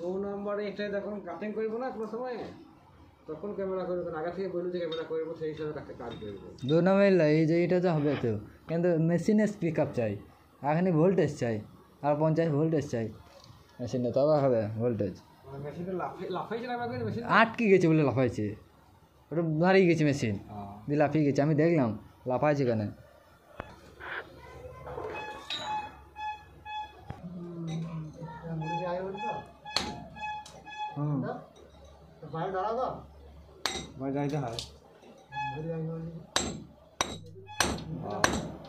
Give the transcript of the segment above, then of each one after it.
ও নম্বরে এটা যখন কাটিং করবো না কোনো সময় তখন ক্যামেরা করবো, আগে থেকে বলবো যে ক্যামেরা করবো, সেই হিসাবে কাজ করবো। 2 নম্বর এই যে এটা তো হবে তো, কিন্তু মেশিনের পিক আপ চাই, এখানে ভোল্টেজ চাই, আর 50 ভোল্টেজ চাই মেশিনে, তবে হবে ভোল্টেজ। মেশিনটা লাফাইছে না আমাকে, মেশিন আটকে গেছে বলে লাফাইছে, ওটা দাঁড়িয়ে গেছে মেশিন দিয়ে লাফিয়ে গেছে, আমি দেখলাম লাফাইছে কেন।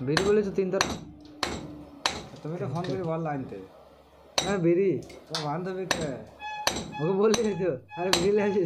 বেরি বলেছো 3 তার, তুমি তো ফোন করে বল লাইনতে। হ্যাঁ বেরি তো বান্ধবী ওকে বললি তো, আরে বেরি আছে।